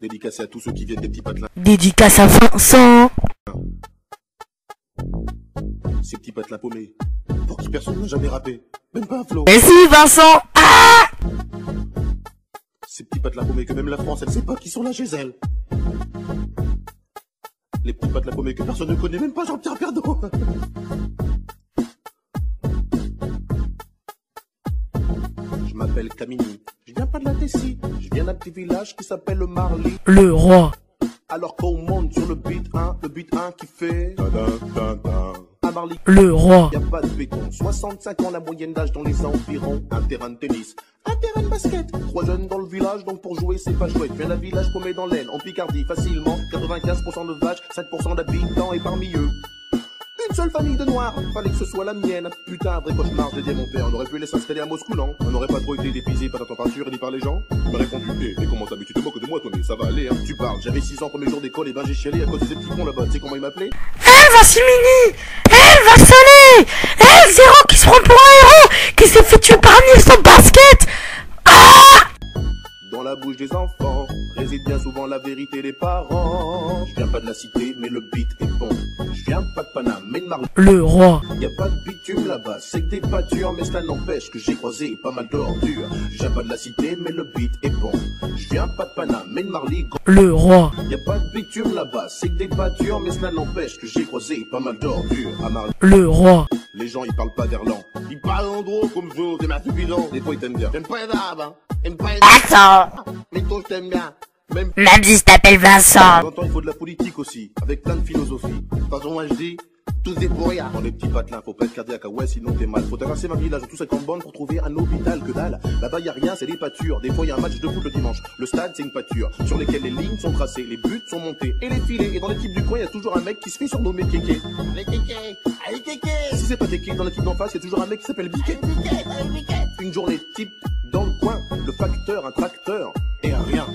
Dédicacé à tous ceux qui viennent des petits patelins. Dédicace à Vincent. Ces petits patelins paumés, pour qui personne n'a jamais rappé. Même pas un flow. Mais si, Vincent. Ah! Ces petits patelins paumés que même la France, elle sait pas qui sont là chez elle. Les petits patelins paumés que personne ne connaît, même pas Jean-Pierre Pernaut. Je m'appelle Camini, je viens pas de la Tessie, je viens d'un petit village qui s'appelle le Marly. Le roi. Alors qu'on monte sur le beat 1 qui fait à Marly. Le roi. Y'a pas de béton, 65 ans la moyenne d'âge dans les environs. Un terrain de tennis, un terrain de basket. 3 jeunes dans le village, donc pour jouer c'est pas chouette. Viens d'un village paumé dans l'aine, en Picardie facilement. 95% de vaches, 5% d'habitants et parmi eux une seule famille de noirs, fallait que ce soit la mienne. Putain, un vrai cauchemar, j'ai dit à mon père. On aurait pu laisser s'installer à Moscou, non? On n'aurait pas trop été dépisé par la température ni par les gens. Il m'a répondu, mais comment t'as vu, tu te moques de moi, Tony, ça va aller, hein. Tu parles, j'avais 6 ans, premier jour d'école, et ben j'ai chialé à cause de ces petits cons là-bas. Tu sais comment il m'appelait? Elle va Simini. Elle va sonner. Elle, Zéro qui se prend pour un héros, qui s'est fait tuer par Nils au basket. Ah! Dans la bouche des enfants réside bien souvent la vérité des parents. Je viens pas de la cité, mais le beat est bon. Je viens pas de Paname, mais de Marly. Le roi. Y a pas de bitume là-bas, c'est que des pâtures, mais cela n'empêche que j'ai croisé pas mal d'ordures. Je viens pas de la cité, mais le beat est bon. Je viens pas de Paname, mais de Marly. Le roi. Y a pas de bitume là-bas, c'est que des pâtures, mais cela n'empêche que j'ai croisé pas mal d'ordures. À Marly. Le roi. Les gens ils parlent pas verlan, ils parlent en gros comme vous, des merdes bidons. Des fois ils t'aiment bien. J'aime pas les arabes, hein. J'aime pas les Vincent. mais toi je t'aime bien. Même si je t'appelle Vincent. de temps en temps, il faut de la politique aussi, avec plein de philosophie. De toute façon, moi je dis, tous des pourriards. Dans les petits patelins, faut pas être cardiaque, ah ouais, sinon t'es mal. Faut traverser ma village de tous 50 bornes pour trouver un hôpital, que dalle. Là-bas, y a rien, c'est des pâtures. Des fois, y a un match de foot le dimanche. Le stade, c'est une pâture, sur lesquelles les lignes sont tracées, les buts sont montés et les filets. Et dans l'équipe du coin, y a toujours un mec qui se fait surnommer Kéké. Allez, Kéké! Allez, Kéké! Si c'est pas Kéké, dans l'équipe d'en face, y a toujours un mec qui s'appelle Biquet. Une journée type dans le coin, le facteur, un tracteur et un rien.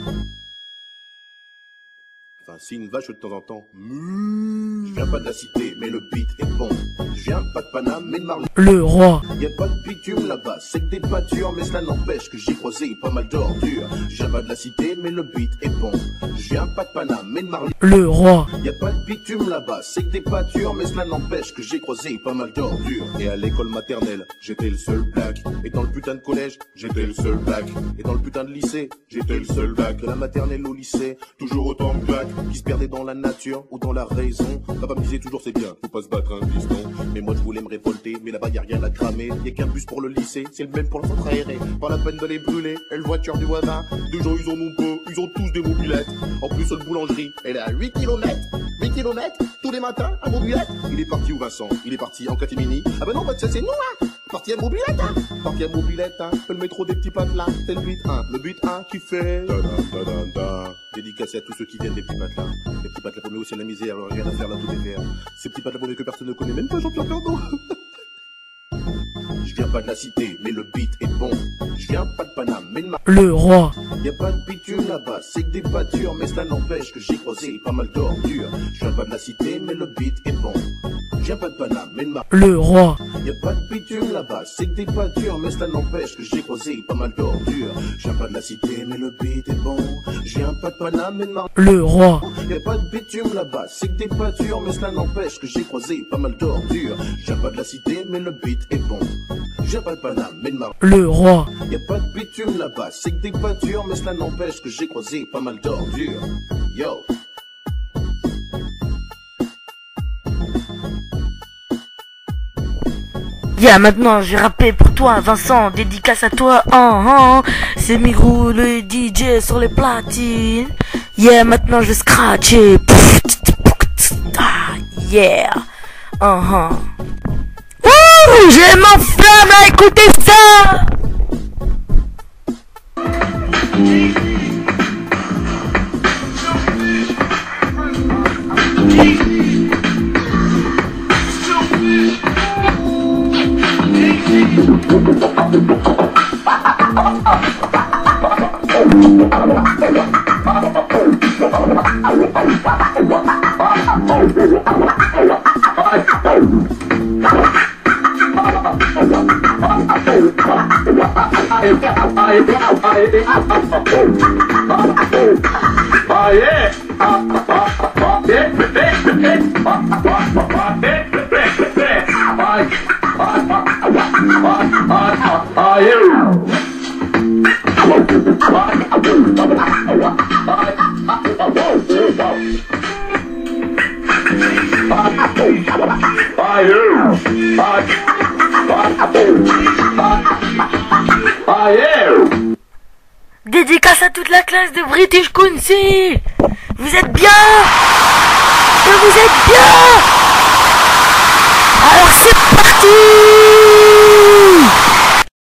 Enfin, si une vache de temps en temps. Je viens pas de la cité, mais le beat est bon. Je viens pas de Paname, mais de Marly. Le roi. Y a pas de bitume là-bas, c'est que des pâtures, mais cela n'empêche que j'ai croisé pas mal d'ordures. Je viens pas de la cité, mais le beat est bon. Je viens pas de Paname, mais de Marly. Le roi. Y a pas de bitume là-bas, c'est que des pâtures, mais cela n'empêche que j'ai croisé pas mal d'ordures. Et à l'école maternelle, j'étais le seul black. Et dans le putain de collège, j'étais le seul black. Et dans le putain de lycée, j'étais le seul black. De la maternelle au lycée, toujours autant de black qui se perdaient dans la nature ou dans la raison. Papa me disait toujours c'est bien, faut pas se battre un piston. Mais moi je voulais me révolter, mais là-bas y a rien à cramer. Y a qu'un bus pour le lycée, c'est le même pour le centre aéré. Pas la peine de les brûler, et le voiture du voisin. Des gens ils en ont peu, ils ont tous des mobilettes. En plus seule boulangerie, elle est à 8 km. 8 km, tous les matins, à mobilette. Il est parti où Vincent? Il est parti en catimini. Ah bah non, bah ça c'est nous hein. Parti à mobilette hein. Parti à mobilette hein. Le métro des petits patelins, c'est le but 1. Le but 1 qui fait dédicacé à tous ceux qui viennent des petits patelins. Les petits patelins paumés aussi à la misère, alors rien à faire là tout est vert. Ces petits patelins paumés que personne ne connaît, même pas Jean-Pierre Pernaut. Je viens pas de la cité, mais le beat est bon. Je viens pas de Paname, mais de Marly. Le roi. Y a pas de bitume là-bas, c'est que des pâtures, mais cela n'empêche que j'ai croisé pas mal d'ordures. Je viens pas de la cité, mais le beat est bon. Je viens pas de Paname, mais de Marly. Le roi. Y a pas de bitume là-bas, c'est que des pâtures, mais cela n'empêche que j'ai croisé pas mal d'ordures. Je viens pas de la cité, mais le beat est bon. Je viens pas de Paname, mais de Marly. Le roi. Y a pas de bitume là-bas, c'est que des pâtures, mais cela n'empêche que j'ai croisé pas mal d'ordures. Je viens pas de la cité, mais le beat est bon. Je viens pas de Paname, mais de Marly. Le roi. Y a pas de bitume là-bas, c'est que des pâtures, mais cela n'empêche que j'ai croisé pas mal d'ordures. Yo. Yeah, maintenant j'ai rappé pour toi Vincent, dédicace à toi, c'est Mirou le DJ sur les platines. Yeah, maintenant je vais scratcher. Yeah. J'ai ma flamme à écouter ça. Dédicace à toute la classe de British Council. Vous êtes bien? Vous êtes bien? Alors c'est parti!